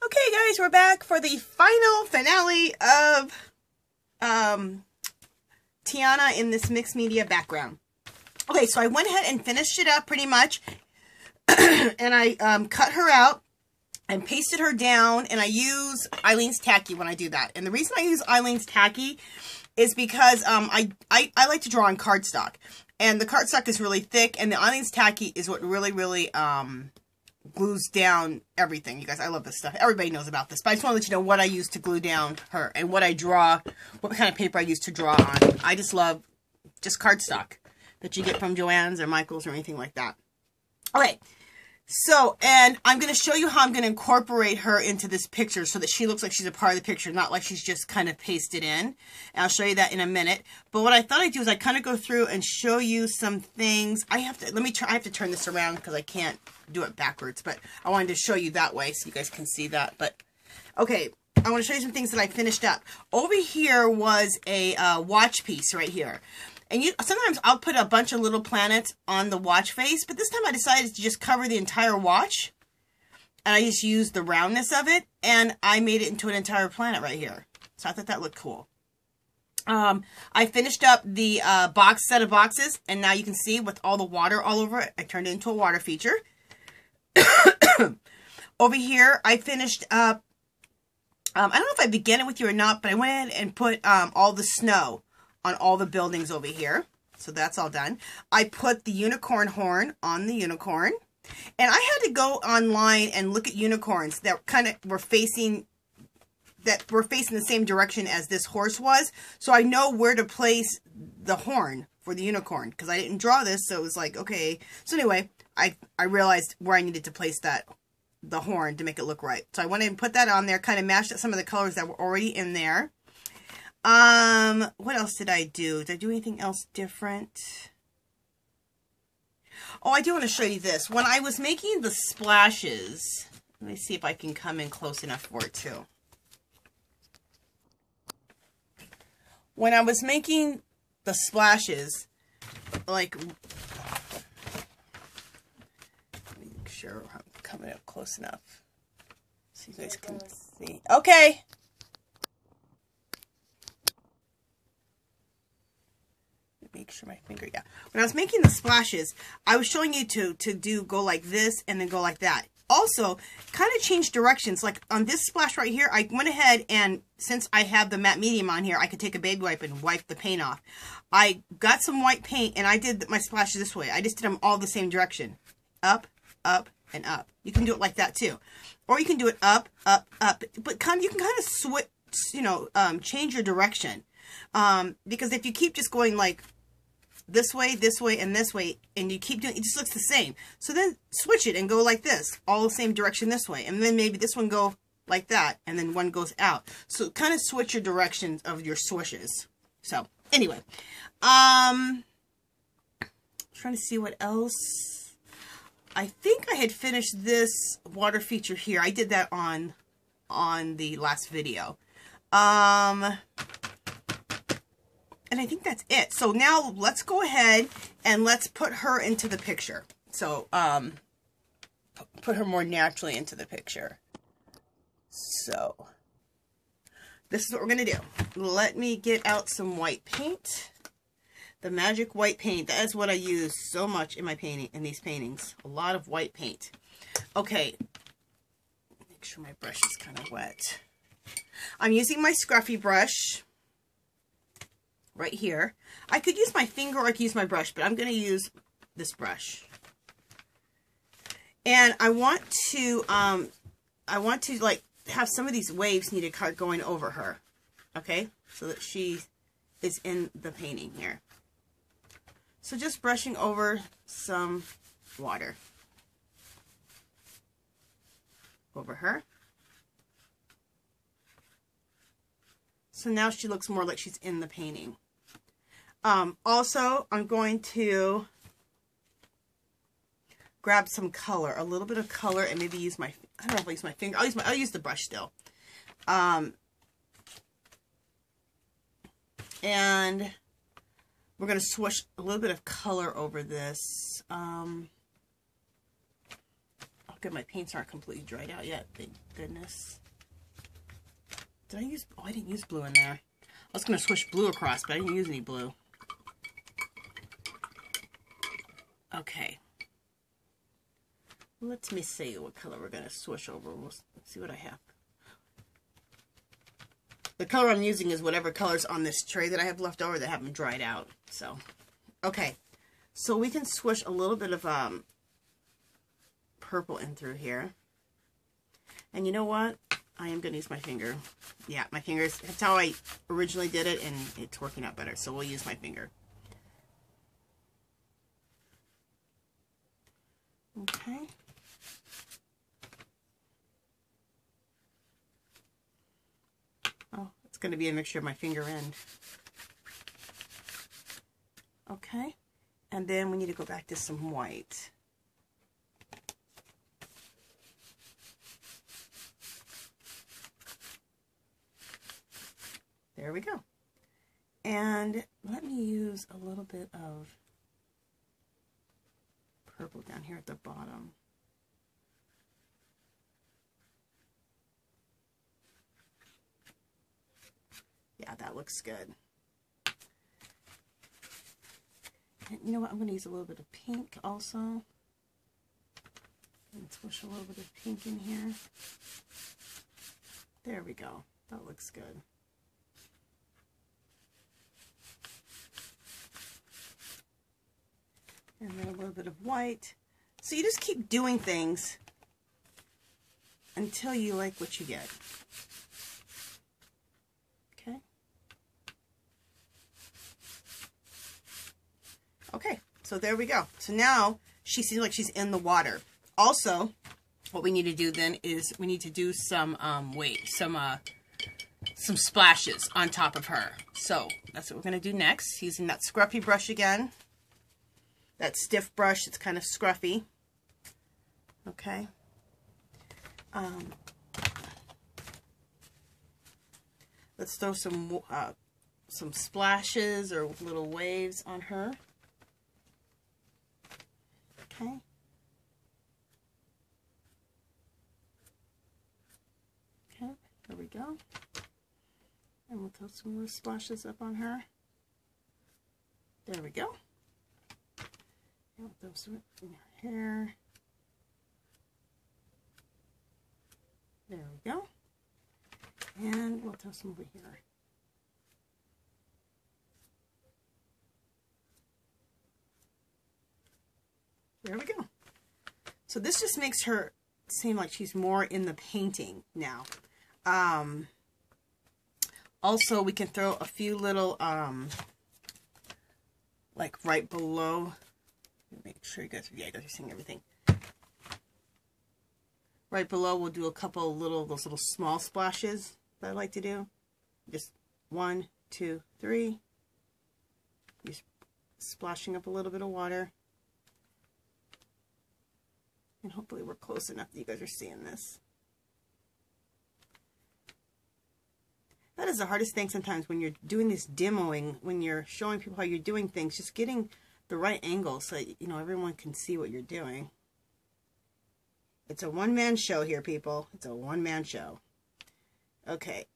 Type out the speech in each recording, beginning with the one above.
Okay, guys, we're back for the final finale of Tiana in this mixed media background. Okay, so I went ahead and finished it up pretty much, and I cut her out and pasted her down, and I use Eileen's Tacky when I do that. And the reason I use Eileen's Tacky is because I like to draw on cardstock, and the cardstock is really thick, and the Eileen's Tacky is what really glues down everything. You guys, I love this stuff. Everybody knows about this, but I just want to let you know what I use to glue down her and what I draw, what kind of paper I use to draw on. I just love just cardstock that you get from Joann's or Michael's or anything like that. Okay, so, and I'm going to show you how I'm going to incorporate her into this picture so that she looks like she's a part of the picture, not like she's just kind of pasted in. And I'll show you that in a minute. But what I thought I'd do is I kind of go through and show you some things. I have to turn this around because I can't do it backwards, but I wanted to show you that way so you guys can see that. But, okay, I want to show you some things that I finished up. Over here was a watch piece right here. And sometimes I'll put a bunch of little planets on the watch face, but this time I decided to just cover the entire watch. And I just used the roundness of it, and I made it into an entire planet right here. So I thought that looked cool. I finished up the set of boxes, and now you can see with all the water all over it, I turned it into a water feature. Over here, I finished up, I don't know if I began it with you or not, but I went in and put all the snow on all the buildings over here. So that's all done. I put the unicorn horn on the unicorn. And I had to go online and look at unicorns that were facing the same direction as this horse was. So I know where to place the horn for the unicorn, because I didn't draw this, so it was like, okay. So anyway, I realized where I needed to place the horn to make it look right. So I went and put that on there, kind of matched up some of the colors that were already in there. What else did I do? Did I do anything else different? Oh, I do want to show you this. When I was making the splashes, let me see if I can come in close enough for it too. When I was making the splashes, like, let me make sure I'm coming up close enough so you guys can see. Okay. Make sure my finger, yeah. When I was making the splashes, I was showing you to go like this and then go like that. Also, kind of change directions. Like on this splash right here, I went ahead and since I have the matte medium on here, I could take a baby wipe and wipe the paint off. I got some white paint and I did my splashes this way. I just did them all the same direction. Up, up, and up. You can do it like that too. Or you can do it up, up, up. But you can kind of switch, change your direction. Because if you keep just going like this way, and this way, and you keep doing it, just looks the same. So then switch it and go like this, all the same direction this way. And then maybe this one go like that, and then one goes out. So kind of switch your directions of your swishes. So anyway, trying to see what else. I think I had finished this water feature here. I did that on the last video. And I think that's it. So now let's go ahead and let's put her into the picture. So, put her more naturally into the picture. So, this is what we're going to do. Let me get out some white paint. The magic white paint. That is what I use so much in my painting, in these paintings. A lot of white paint. Okay. Make sure my brush is kind of wet. I'm using my scruffy brush. Right here. I could use my finger or I could use my brush, but I'm going to use this brush. And I want to like have some of these waves need to start going over her. Okay? So that she is in the painting here. So just brushing over some water over her. So now she looks more like she's in the painting. Also, I'm going to grab some color, a little bit of color, and maybe use my, I don't know if I use my finger. I'll use the brush still. And we're going to swoosh a little bit of color over this. I'm good. My paints aren't completely dried out yet. Thank goodness. Did I use... Oh, I didn't use blue in there. I was going to swish blue across, but I didn't use any blue. Okay. Let me see what color we're going to swish over. Let's see what I have. The color I'm using is whatever color's on this tray that I have left over that haven't dried out. So, okay. So we can swish a little bit of purple in through here. And you know what? I am going to use my finger. Yeah, my fingers. That's how I originally did it, and it's working out better. So we'll use my finger. Okay. Oh, it's going to be a mixture of my finger end. Okay. And then we need to go back to some white. There we go. And let me use a little bit of purple down here at the bottom. Yeah, that looks good. And you know what? I'm going to use a little bit of pink also. And swish a little bit of pink in here. There we go. That looks good. And then a little bit of white. So you just keep doing things until you like what you get. Okay. Okay, so there we go. So now she seems like she's in the water. Also, what we need to do then is we need to do some splashes on top of her. So that's what we're going to do next. Using that scruffy brush again. That stiff brush, it's kind of scruffy. Okay. Let's throw some splashes or little waves on her. Okay. Okay, there we go. And we'll throw some more splashes up on her. There we go. And we'll throw some in her hair. There we go. And we'll throw some over here. There we go. So this just makes her seem like she's more in the painting now. Also, we can throw a few little, like right below. Make sure you guys are seeing everything. Right below, we'll do a couple of those little small splashes that I like to do. Just 1, 2, 3. Just splashing up a little bit of water. And hopefully we're close enough that you guys are seeing this. That is the hardest thing sometimes when you're doing this demoing, when you're showing people how you're doing things, just getting the right angle so that, you know, everyone can see what you're doing. It's a one-man show here, people. It's a one-man show. Okay.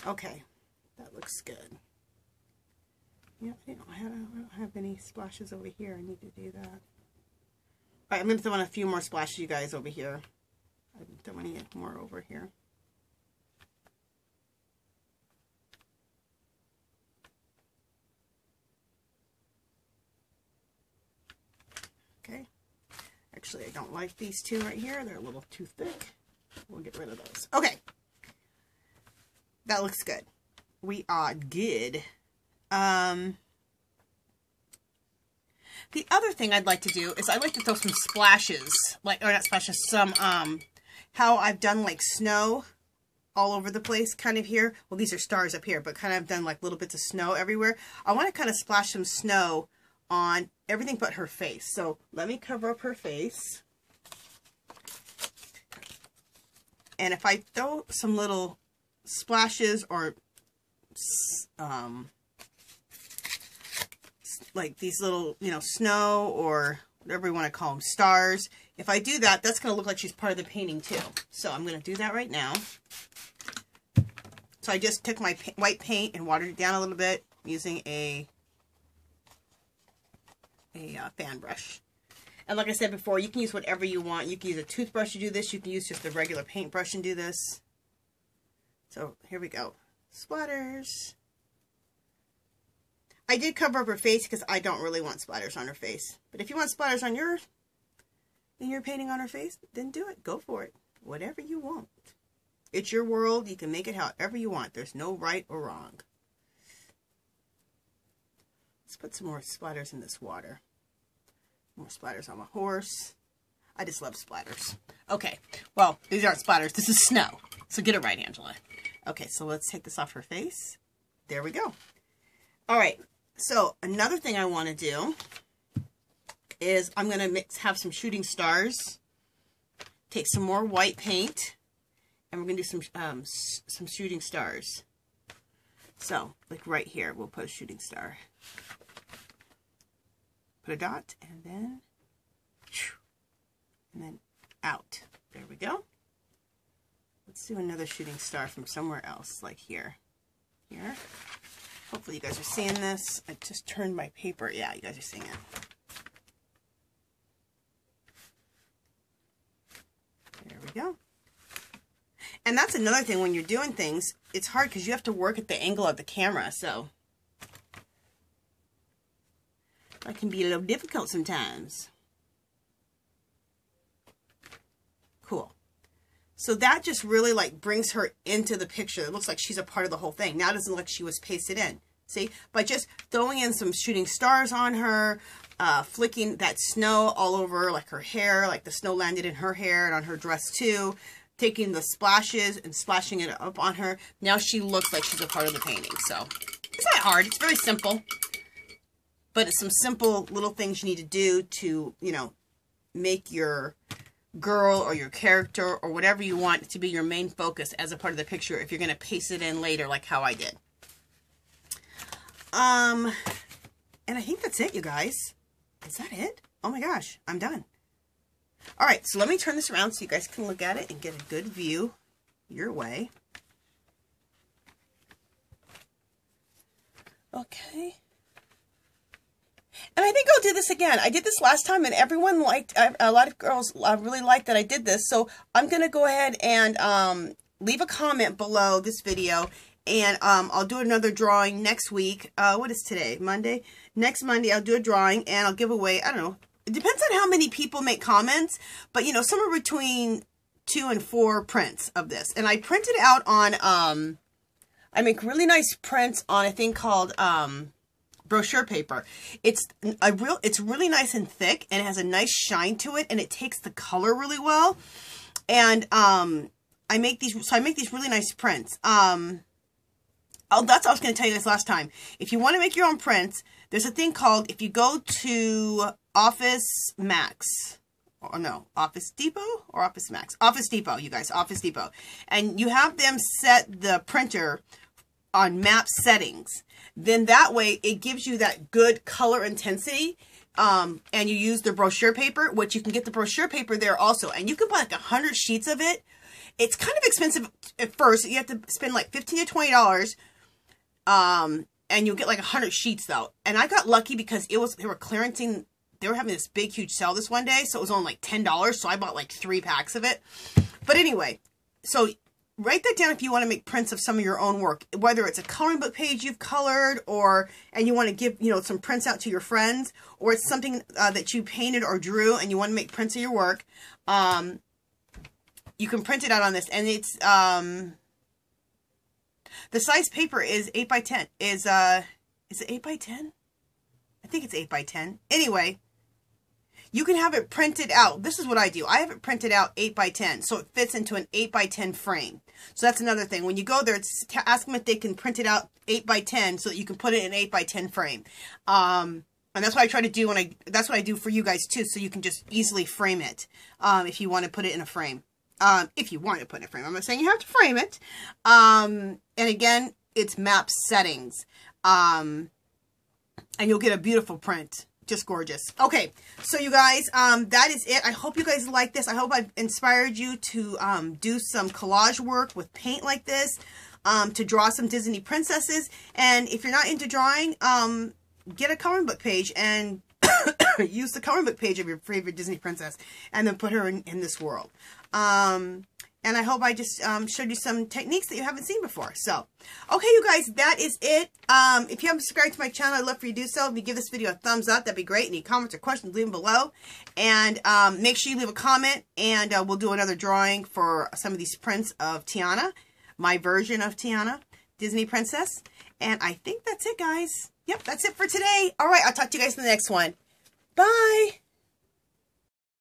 Okay, that looks good. Yeah, I don't have any splashes over here. I need to do that. All right, I'm going to throw in a few more splashes, you guys, over here. I don't want to get more over here. Okay. Actually, I don't like these two right here. They're a little too thick. We'll get rid of those. Okay. That looks good. We are good. The other thing I'd like to do is I'd like to throw some splashes, or not splashes, some, how I've done like snow all over the place kind of here. Well, these are stars up here, but kind of done like little bits of snow everywhere. I want to kind of splash some snow on everything but her face. So let me cover up her face. And if I throw some little splashes or like these little, you know, snow or whatever you want to call them, stars. If I do that, that's going to look like she's part of the painting too. So I'm going to do that right now. So I just took my white paint and watered it down a little bit using a fan brush. And like I said before, you can use whatever you want. You can use a toothbrush to do this. You can use just a regular paintbrush and do this. So here we go. Splatters. I did cover up her face because I don't really want splatters on her face. But if you want splatters on your painting on her face, then do it. Go for it. Whatever you want. It's your world. You can make it however you want. There's no right or wrong. Let's put some more splatters in this water. More splatters on my horse. I just love splatters. Okay. Well, these aren't splatters. This is snow. So get it right, Angela. Okay, so let's take this off her face. There we go. All right. So another thing I want to do is I'm going to have some shooting stars. Take some more white paint, and we're going to do some shooting stars. So, like right here, we'll put a shooting star. Put a dot, and then out. There we go. Let's do another shooting star from somewhere else, like here. Here. Hopefully you guys are seeing this. I just turned my paper. Yeah, you guys are seeing it. There we go. And that's another thing when you're doing things, it's hard because you have to work at the angle of the camera, so that can be a little difficult sometimes. Cool. So that just really like brings her into the picture. It looks like she's a part of the whole thing. Now it doesn't look like she was pasted in. See? By just throwing in some shooting stars on her, flicking that snow all over like her hair, like the snow landed in her hair and on her dress too, taking the splashes and splashing it up on her. Now she looks like she's a part of the painting. So it's not hard. It's very simple. But it's some simple little things you need to do to, you know, make your girl or your character or whatever you want to be your main focus as a part of the picture if you're going to paste it in later like how I did. And I think that's it, you guys. Is that it? Oh my gosh, I'm done. All right, so let me turn this around so you guys can look at it and get a good view your way. Okay. And I think I'll do this again. I did this last time and everyone liked, a lot of girls really liked that I did this. So I'm going to go ahead and leave a comment below this video. And I'll do another drawing next week. What is today? Monday? Next Monday I'll do a drawing and I'll give away, I don't know. It depends on how many people make comments. But, you know, somewhere between 2 and 4 prints of this. And I printed out on, I make really nice prints on a thing called brochure paper. It's really nice and thick and it has a nice shine to it and it takes the color really well. And I make these really nice prints. Oh, that's what I was going to tell you this last time. If you want to make your own prints, there's a thing called, if you go to Office Max, or no, Office Depot or Office Max? Office Depot, you guys, Office Depot. And you have them set the printer on map settings. Then that way it gives you that good color intensity. And you use the brochure paper, which you can get the brochure paper there also. And you can buy like 100 sheets of it. It's kind of expensive at first. You have to spend like $15 to $20. And you'll get like 100 sheets though. And I got lucky because they were clearancing, they were having this big, huge sale this one day. So it was only like $10. So I bought like 3 packs of it. But anyway, so write that down if you want to make prints of some of your own work, whether it's a coloring book page you've colored and you want to give, you know, some prints out to your friends, or it's something that you painted or drew and you want to make prints of your work. You can print it out on this, and it's, the size paper is 8 by 10. Is it 8 by 10? I think it's 8 by 10. Anyway, you can have it printed out. This is what I do. I have it printed out 8 by 10, so it fits into an 8 by 10 frame. So that's another thing. When you go there, ask them if they can print it out 8 by 10 so that you can put it in an 8 by 10 frame. And that's what I try to do that's what I do for you guys too, so you can just easily frame it if you want to put it in a frame. If you want to put it in a frame. I'm not saying you have to frame it. And again, its map settings. And you'll get a beautiful print. Just gorgeous. Okay, so you guys, that is it. I hope you guys like this. I hope I've inspired you to do some collage work with paint like this, to draw some Disney princesses. And if you're not into drawing, get a coloring book page and use the coloring book page of your favorite Disney princess and then put her in this world. And I hope I just showed you some techniques that you haven't seen before. So, okay, you guys, that is it. If you haven't subscribed to my channel, I'd love for you to do so. If you give this video a thumbs up, that'd be great. Any comments or questions, leave them below. And make sure you leave a comment, and we'll do another drawing for some of these prints of Tiana, my version of Tiana, Disney princess. And I think that's it, guys. Yep, that's it for today. All right, I'll talk to you guys in the next one. Bye.